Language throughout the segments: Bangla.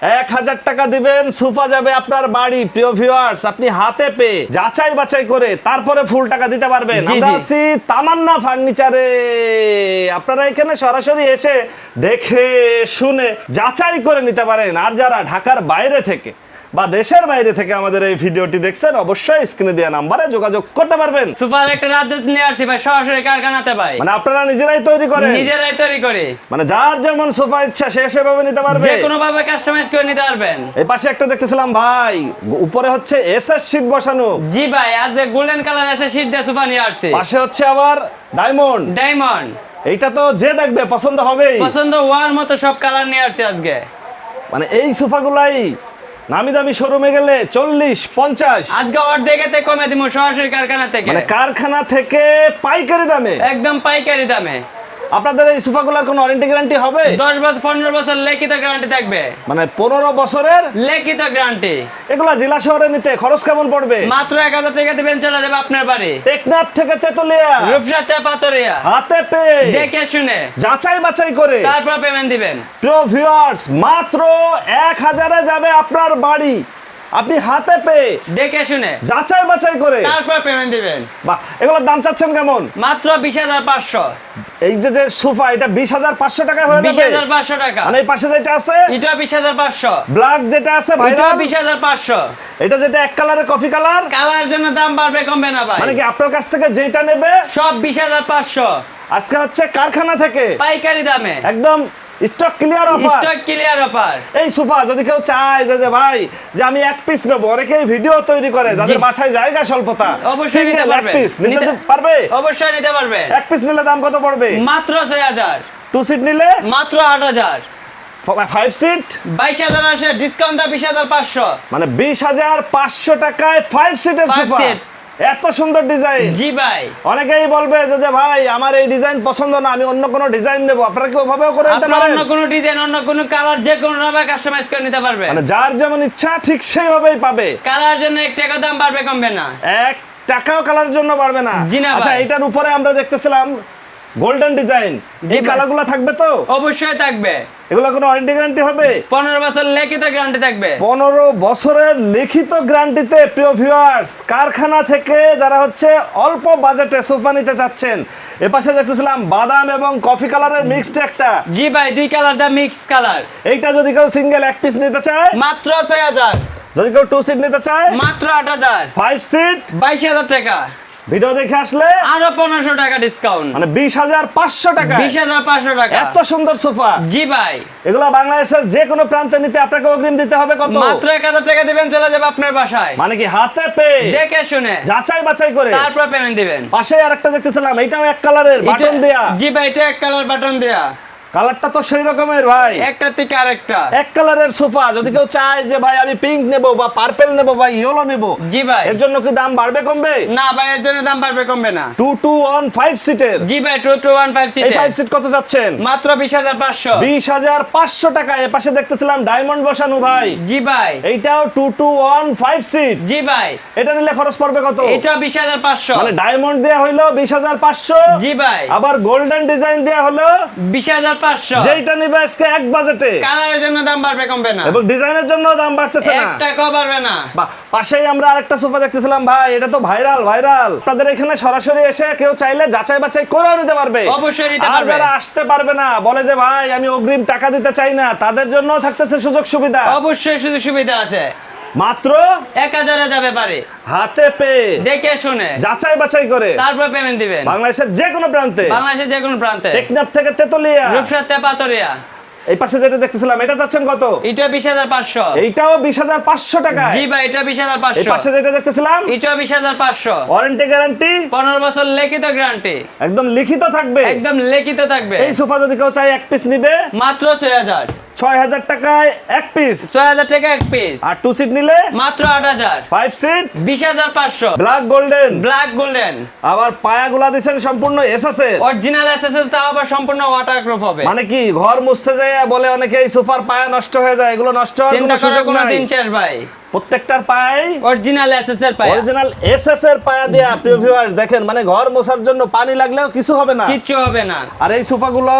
1000 টাকা দিবেন, সোফা যাবে আপনার বাড়ি। প্রিয় ভিউয়ার্স, আপনি হাতে পেয়ে যাচাই বাছাই করে তারপরে ফুল টাকা দিতে পারবেন। আমরা আছি তামান্না ফার্নিচারে। আপনারা এখানে সরাসরি এসে দেখে শুনে যাচাই করে নিতে পারেন। আর যারা ঢাকার বাইরে থেকে বা দেশের বাইরে থেকে আমাদের এই ভিডিওটি দেখছেন, অবশ্যই স্ক্রিনে দেওয়া নাম্বারে যোগাযোগ করতে পারবেন। সোফার একটা রাজত্ব নিয়ে আসছি ভাই, সরাসরি কারখানাতে ভাই। মানে আপনারা নিজেরাই তৈরি করেন? নিজেরাই তৈরি করে, মানে যার যেমন সোফা ইচ্ছা সে সেভাবে নিতে পারবে, যে কোনো ভাবে কাস্টমাইজ করে নিতে পারবেন। এই পাশে একটা দেখতেছিলাম ভাই, উপরে হচ্ছে এসএস শীট বসানো। জি ভাই, আজ গোল্ডেন কালার এসএস শীট দিয়ে সোফা নিয়ে আসছি। পাশে হচ্ছে আবার ডায়মন্ড। ডায়মন্ড, এইটা তো যে দেখবে পছন্দ হবেই। পছন্দ হওয়ার মতো সব কালার নিয়ে আসছি আজকে। মানে এই সোফাগুলাই নামি দামি শোরুমে গেলে 40-50, আজকে অর্ধেকেতে কমে দিব সরাসরি কারখানা থেকে। মানে কারখানা থেকে পাইকারি দামে, একদম পাইকারি দামে। আপনাদের এই সোফাগুলোর কোনো ওয়ারেন্টি গ্যারান্টি হবে? 10 বছর 15 বছর লিখিত গ্যারান্টি থাকবে। মানে 15 বছরের লিখিত গ্যারান্টি। এগুলা জেলা শহরে নিতে খরচ কেমন পড়বে? মাত্র 1000 টাকা দিবেন, চলে যাবে আপনার বাড়ি। টেকনাফ থেকে তেতুলিয়া, রূপসাতে পাতরিয়া, হাতে পেয়ে দেখে শুনে যাচাই বাছাই করে তারপর পেমেন্ট দিবেন। প্রিয় ভিউয়ার্স, মাত্র 1000-এ যাবে আপনার বাড়ি। আপনি হাতে পেয়ে দেখে শুনে যাচাই বাছাই করে তারপর পেমেন্ট দিবেন। বাহ, এগুলোর দাম চাচ্ছেন কেমন? মাত্র 20500। এই যে সোফা, এটা 20500 টাকা হয়ে যাবে। 20500 টাকা। মানে এই পাশে যেটা আছে এটা 20500। ব্ল্যাক যেটা আছে ভাই, এটা 20500। এটা যেটা এক কালারের কফি কালার, কালারের জন্য দাম বাড়বে কমবে না ভাই। মানে কি আপনার কাছ থেকে যেটা নেবে সব 20500 আজকে হচ্ছে কারখানা থেকে পাইকারি দামে, একদম stock clear offer. Stock clear offer. এই সোফা যদি কেউ চায় যে ভাই যে আমি এক পিস নেবো, অনেকেই ভিডিও তৈরি করে যাদের বাসায় জায়গা স্বল্পতা, অবশ্যই নিতে পারবে। এক পিস নিতে পারবে? অবশ্যই নিতে পারবে। এক পিস নিলে দাম কত পড়বে? মাত্র 6000। 2 সিট নিলে মাত্র 8000। 5 সিট 22000 আসে, ডিসকাউন্ট দা 20500। মানে 20500 টাকায় 5 সিটের 5 সোফা। সিট। এত সুন্দর ডিজাইন। জি ভাই, অনেকেই বলবে যে ভাই আমার এই ডিজাইন পছন্দ না, আমি অন্য কোনো ডিজাইন নেব। আপনারা কি ওভাবেও করে নিতে আপনারা পারেন? অন্য কোনো ডিজাইন, অন্য কোনো কালার, যে কোনো ভাবে কাস্টমাইজ করে নিতে পারবে। মানে যার যেমন ইচ্ছা ঠিক সেইভাবেই পাবে। কালার জন্য 1 টাকা দাম বাড়বে কমবে না। 1 টাকাও কালারের জন্য বাড়বে না। জি না ভাই। আচ্ছা, এটার উপরে আমরা দেখতেছিলাম গোল্ডেন ডিজাইন, জি এই ভাই। কালারগুলো থাকবে তো? অবশ্যই থাকবে। এগুলো কোনো ওয়ারেন্টি গ্যারান্টি হবে? 15 বছর লিখিত গ্যারান্টি থাকবে। 15 বছরের লিখিত গ্যারান্টিতে। প্রিয় ভিউয়ার্স, কারখানা থেকে যারা হচ্ছে অল্প বাজেটে সোফা নিতে চাচ্ছেন, এপাশে দেখতেছিলাম বাদাম এবং কফি কালারের মিক্সড একটা। জি ভাই, 2 কালার দা মিক্স কালার। এইটা যদি কেউ সিঙ্গেল এক পিস নিতে চায় মাত্র 6000। যদি কেউ 2 সিট নিতে চায় মাত্র 8000। 5 সিট 22000 টাকা। ভিডিও দেখে আসলে আরো 1500 টাকা ডিসকাউন্ট, মানে 20500 টাকা। 20500 টাকা। এত সুন্দর সোফা। জি ভাই, এগুলো বাংলাদেশের যে কোনো প্রান্তে নিতে আপনাকে অগ্রিম দিতে হবে কত? মাত্র 1000 টাকা দিবেন, চলে যাবে আপনার বাসায়। মানে কি হাতে পেয়ে দেখে শুনে যাচাই বাছাই করে তারপর পেমেন্ট দিবেন। পাশে আরেকটা দেখতেছিলাম, এটাও এক কালারের বাটন দেয়া। জি ভাই, এটা এক কালার বাটন দেয়া। কালারটা তো সেই রকমের ভাই, একটা থেকে আরেকটা। এক কালারের সোফা। যদি কেউ চায় যে ভাই আমি পিঙ্ক নেব বা পার্পল নেব বা ইয়েলো নেব, জি ভাই, এর জন্য কি দাম বাড়বে কমবে? না ভাই, এর জন্য দাম বাড়বে কমবে না। 2-2-1-5 সিটের। জি ভাই, 2215 এই সিটে 5 সিট কত যাচ্ছেন? মাত্র 20500। 20500 টাকা। এপাশে দেখতেছিলাম ডায়মন্ড বসানো ভাই, জি ভাই, এইটাও 2-2-1-5 সিট। জি ভাই, এটা নিলে খরচ পড়বে কত? এটা 20500। মানে ডায়মন্ড দেয়া হইলো 20500। জি ভাই, আবার গোল্ডেন ডিজাইন দেয়া হলো 20500। যেটা নিবে আজকে এক বাজেটে। কালারের জন্য দাম বাড়বে কমবে না, এবং ডিজাইনের জন্য দাম বাড়তেছে না। 1 টাকাও বাড়বে না। পাশেই আমরা আরেকটা সোফা দেখতেছিলাম ভাই, এটা তো ভাইরাল। তাদের এখানে সরাসরি এসে কেউ চাইলে যাচাই বাছাই করেও নিতে পারবে। অবশ্যই নিতে আর পারবে। যারা আসতে পারবে না, বলে যে ভাই আমি অগ্রিম টাকা দিতে চাই না, তাদের জন্য থাকতেছে সুযোগ সুবিধা। অবশ্যই সুযোগ সুবিধা আছে। মাত্র 1000 এ যাবে পারে, হাতে পেয়ে দেখে শুনে যাচাই বাছাই করে তারপর পেমেন্ট দিবেন। বাংলাদেশের যে কোনো প্রান্তে, বাংলাদেশের যে কোনো প্রান্তে, টেকনাফ থেকে তেতুলিয়া। রূপসাতে পাতরিয়া। এই পাশে যেটা দেখতেছিলাম, এটা চাচ্ছেন কত? এটা 20500। এইটাও 20500 টাকা। জি ভাই, এটা এই 20500। পাশে যেটা দেখতেছিলাম, এটা 20500। ওয়ারেন্টি গ্যারান্টি 15 বছর লিখিত গ্যারান্টি, একদম লিখিত থাকবে। একদম লিখিত থাকবে। এই সোফা যদি কেউ চায় এক পিস নিবে মাত্র 6000। 6000 টাকায় এক পিস। 6000 টাকা এক পিস। আর 2 সিট নিলে মাত্র 8000। 5 seat 20500। Black golden. Black golden. আবার পায়াগুলা দিবেন সম্পূর্ণ এসএস এর। অরিজিনাল এসএসএল, তাও আবার সম্পূর্ণ ওয়াটারপ্রুফ হবে। মানে কি ঘর মুছতে যায় বলে অনেকে এই সোফার পায়া নষ্ট হয়ে যায়, এগুলো নষ্ট হওয়ার কোনো চিন্তা করার সুযোগ কোনো নাই। দিন শেষ ভাই। প্রত্যেকটার পায়ে অরিজিনাল এসএস এর পায়া, অরিজিনাল এসএস এর পায়া দিয়ে প্রিয় ভিউয়ার্স দেখেন, মানে ঘর মোছার জন্য পানি লাগলেও কিছু হবে না, কিচ্ছু হবে না। আর এই সোফাগুলো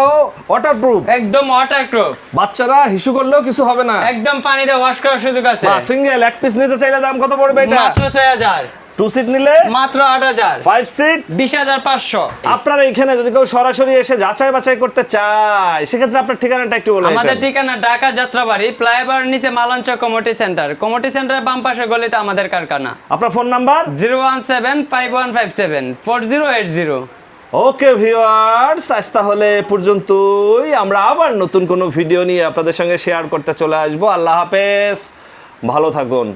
ওয়াটারপ্রুফ, একদম ওয়াটারপ্রুফ, বাচ্চারা হিসু করলেও কিছু হবে না। একদম পানিতে ওয়াশ করার সুযোগ আছে। সিঙ্গেল এক পিস নিতে চাইলে দাম কত পড়বে এটা? মাত্র 6000, 2 সিট নিলে মাত্র 8000, 5 সিট 20500। আপনারা এখানে যদি কেউ সরাসরি এসে যাচাই বাছাই করতে চায়, সেক্ষেত্রে আপনার ঠিকানাটা একটু বলে আমাদের দিতেন। ঠিকানা ঢাকা যাত্রাবাড়ি, ফ্লাইওভার নিচে মালঞ্চ কমিউনিটি সেন্টার, কমিউনিটি সেন্টারের বাম পাশে গলিতে আমাদের কারখানা। আপনার ফোন নাম্বার 01751574080। ওকে ভিউয়ার্স, আজ তাহলে এ পর্যন্তই। আমরা আবার নতুন কোনো ভিডিও নিয়ে আপনাদের সঙ্গে শেয়ার করতে চলে আসবো। আল্লাহ হাফেজ, ভালো থাকুন।